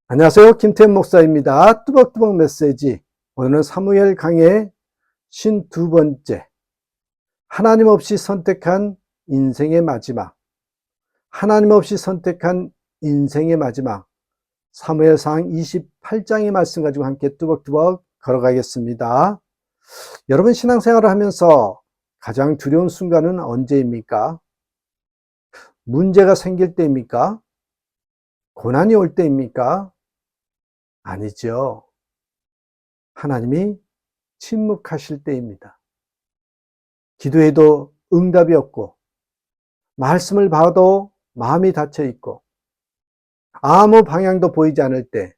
안녕하세요. 김태현 목사입니다. 뚜벅뚜벅 메시지. 오늘은 사무엘 강의 52번째. 하나님 없이 선택한 인생의 마지막. 하나님 없이 선택한 인생의 마지막. 사무엘상 28장의 말씀 가지고 함께 뚜벅뚜벅 걸어가겠습니다. 여러분 신앙생활을 하면서 가장 두려운 순간은 언제입니까? 문제가 생길 때입니까? 고난이 올 때입니까? 아니죠. 하나님이 침묵하실 때입니다. 기도해도 응답이 없고 말씀을 봐도 마음이 닫혀 있고 아무 방향도 보이지 않을 때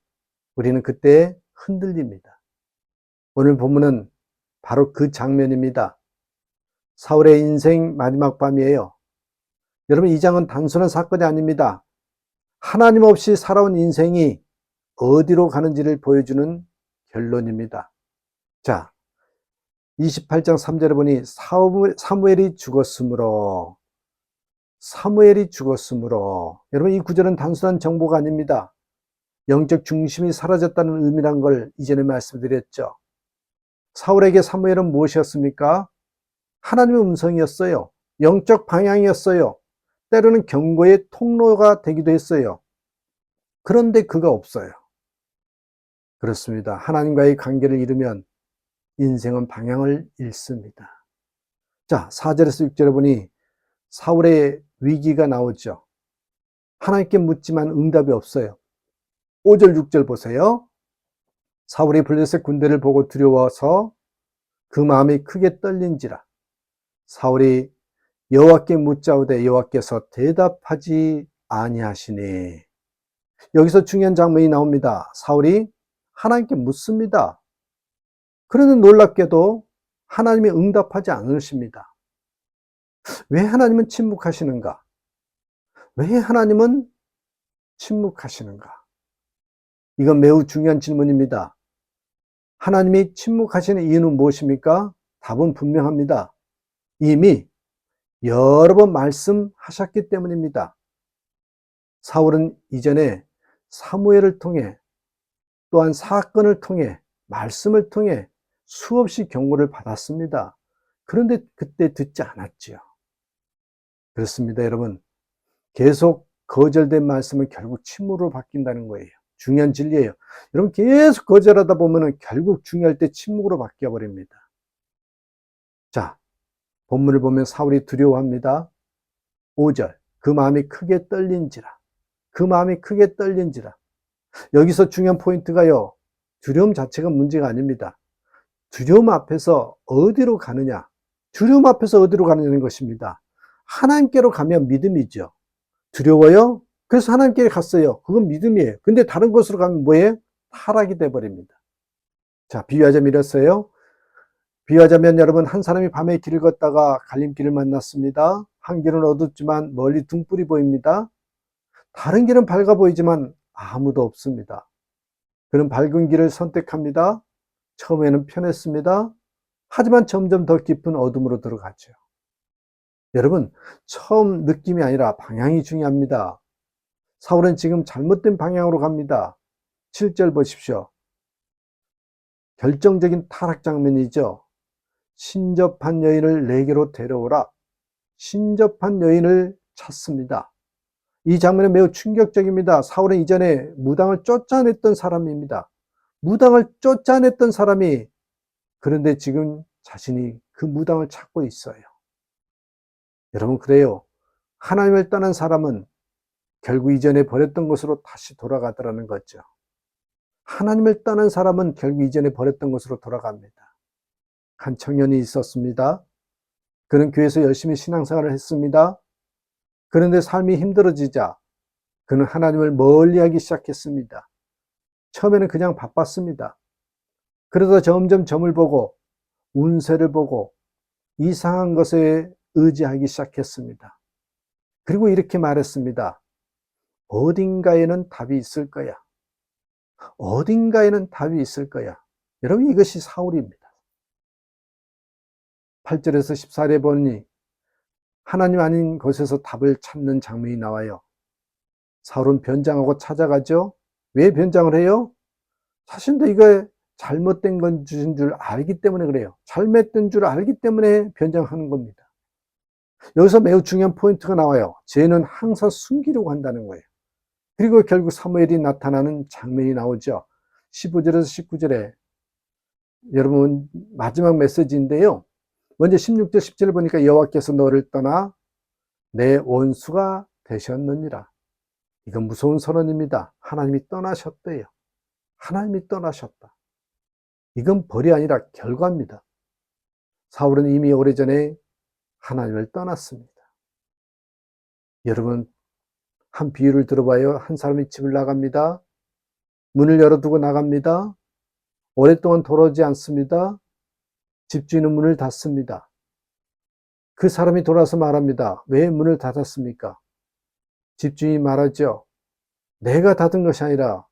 우리는 그때 흔들립니다. 오늘 본문은 바로 그 장면입니다. 사울의 인생 마지막 밤이에요. 여러분 이 장은 단순한 사건이 아닙니다. 하나님 없이 살아온 인생이 어디로 가는지를 보여주는 결론입니다. 자, 28장 3절에 보니 사무엘이 죽었으므로 여러분 이 구절은 단순한 정보가 아닙니다. 영적 중심이 사라졌다는 의미란 걸 이전에 말씀드렸죠. 사울에게 사무엘은 무엇이었습니까? 하나님의 음성이었어요. 영적 방향이었어요. 때로는 경고의 통로가 되기도 했어요. 그런데 그가 없어요. 그렇습니다. 하나님과의 관계를 잃으면 인생은 방향을 잃습니다. 자, 4절에서 6절에 보니 사울의 위기가 나오죠. 하나님께 묻지만 응답이 없어요. 5절, 6절 보세요. 사울이 블레셋 군대를 보고 두려워서 그 마음이 크게 떨린지라. 사울이 여호와께 묻자오되 여호와께서 대답하지 아니하시니. 여기서 중요한 장면이 나옵니다. 사울이 하나님께 묻습니다. 그러나 놀랍게도 하나님이 응답하지 않으십니다. 왜 하나님은 침묵하시는가? 왜 하나님은 침묵하시는가? 이건 매우 중요한 질문입니다. 하나님이 침묵하시는 이유는 무엇입니까? 답은 분명합니다. 이미 여러 번 말씀하셨기 때문입니다. 사울은 이전에 사무엘을 통해 또한 사건을 통해 말씀을 통해 수없이 경고를 받았습니다. 그런데 그때 듣지 않았지요. 그렇습니다, 여러분. 계속 거절된 말씀은 결국 침묵으로 바뀐다는 거예요. 중요한 진리예요. 여러분 계속 거절하다 보면 결국 중요할 때 침묵으로 바뀌어 버립니다. 자, 본문을 보면 사울이 두려워합니다. 5절, 그 마음이 크게 떨린지라. 여기서 중요한 포인트가요, 두려움 자체가 문제가 아닙니다. 두려움 앞에서 어디로 가느냐, 두려움 앞에서 어디로 가느냐는 것입니다. 하나님께로 가면 믿음이죠. 두려워요? 그래서 하나님께 갔어요. 그건 믿음이에요. 근데 다른 곳으로 가면 뭐예요? 타락이 돼버립니다. 자, 비유하자면 이랬어요. 비유하자면 여러분, 한 사람이 밤에 길을 걷다가 갈림길을 만났습니다. 한 길은 어둡지만 멀리 등불이 보입니다. 다른 길은 밝아 보이지만 아무도 없습니다. 그는 밝은 길을 선택합니다. 처음에는 편했습니다. 하지만 점점 더 깊은 어둠으로 들어가죠. 여러분, 처음 느낌이 아니라 방향이 중요합니다. 사울은 지금 잘못된 방향으로 갑니다. 7절 보십시오. 결정적인 타락 장면이죠. 신접한 여인을 내게로 데려오라. 신접한 여인을 찾습니다. 이 장면은 매우 충격적입니다. 사울은 이전에 무당을 쫓아냈던 사람입니다. 무당을 쫓아냈던 사람이, 그런데 지금 자신이 그 무당을 찾고 있어요. 여러분, 그래요. 하나님을 떠난 사람은 결국 이전에 버렸던 것으로 다시 돌아가더라는 거죠. 하나님을 떠난 사람은 결국 이전에 버렸던 것으로 돌아갑니다. 한 청년이 있었습니다. 그는 교회에서 열심히 신앙생활을 했습니다. 그런데 삶이 힘들어지자 그는 하나님을 멀리하기 시작했습니다. 처음에는 그냥 바빴습니다. 그러다 점점 점을 보고 운세를 보고 이상한 것에 의지하기 시작했습니다. 그리고 이렇게 말했습니다. 어딘가에는 답이 있을 거야. 어딘가에는 답이 있을 거야. 여러분, 이것이 사울입니다. 8절에서 14절에 보니 하나님 아닌 곳에서 답을 찾는 장면이 나와요. 사울은 변장하고 찾아가죠. 왜 변장을 해요? 자신도 이거 잘못된 것인 줄 알기 때문에 그래요. 잘못된 줄 알기 때문에 변장하는 겁니다. 여기서 매우 중요한 포인트가 나와요. 죄는 항상 숨기려고 한다는 거예요. 그리고 결국 사무엘이 나타나는 장면이 나오죠. 15절에서 19절에 여러분 마지막 메시지인데요. 먼저 16절 17절 보니까 여호와께서 너를 떠나 내 원수가 되셨느니라. 이건 무서운 선언입니다. 하나님이 떠나셨대요. 하나님이 떠나셨다. 이건 벌이 아니라 결과입니다. 사울은 이미 오래전에 하나님을 떠났습니다. 여러분 한 비유를 들어봐요. 한 사람이 집을 나갑니다. 문을 열어두고 나갑니다. 오랫동안 돌아오지 않습니다. 집주인은 문을 닫습니다. 그 사람이 돌아서 말합니다. 왜 문을 닫았습니까? 집주인이 말하죠. 내가 닫은 것이 아니라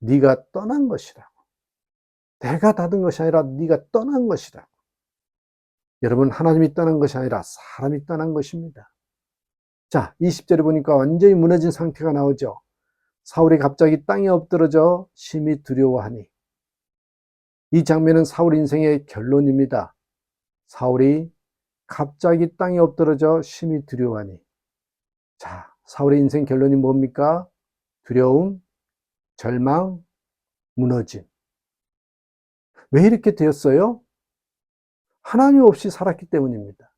네가 떠난 것이라고. 내가 닫은 것이 아니라 네가 떠난 것이라고. 여러분 하나님이 떠난 것이 아니라 사람이 떠난 것입니다. 자, 20절에 보니까 완전히 무너진 상태가 나오죠. 사울이 갑자기 땅에 엎드러져 심히 두려워하니. 이 장면은 사울 인생의 결론입니다. 사울이 갑자기 땅에 엎드러져 심히 두려워하니. 자, 사울의 인생 결론이 뭡니까? 두려움, 절망, 무너짐. 왜 이렇게 되었어요? 하나님 없이 살았기 때문입니다.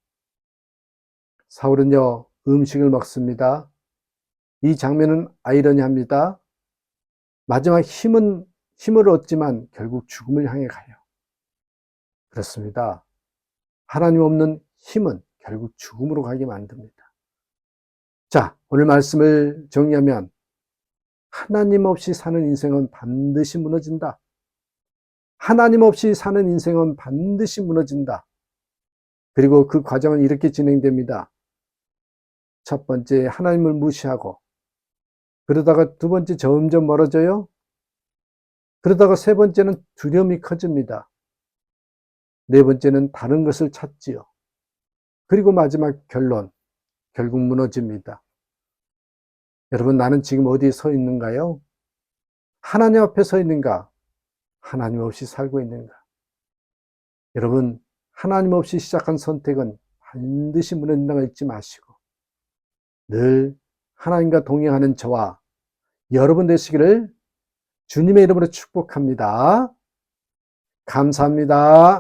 사울은요, 음식을 먹습니다. 이 장면은 아이러니합니다. 마지막 힘을 얻지만 결국 죽음을 향해 가요. 그렇습니다. 하나님 없는 힘은 결국 죽음으로 가게 만듭니다. 자, 오늘 말씀을 정리하면 하나님 없이 사는 인생은 반드시 무너진다. 하나님 없이 사는 인생은 반드시 무너진다. 그리고 그 과정은 이렇게 진행됩니다. 첫 번째, 하나님을 무시하고, 그러다가 두 번째, 점점 멀어져요. 그러다가 세 번째는 두려움이 커집니다. 네 번째는 다른 것을 찾지요. 그리고 마지막 결론, 결국 무너집니다. 여러분, 나는 지금 어디에 서 있는가요? 하나님 앞에 서 있는가? 하나님 없이 살고 있는가? 여러분, 하나님 없이 시작한 선택은 반드시 무너진다는 걸 잊지 마시고 늘 하나님과 동행하는 저와 여러분 되시기를 주님의 이름으로 축복합니다. 감사합니다.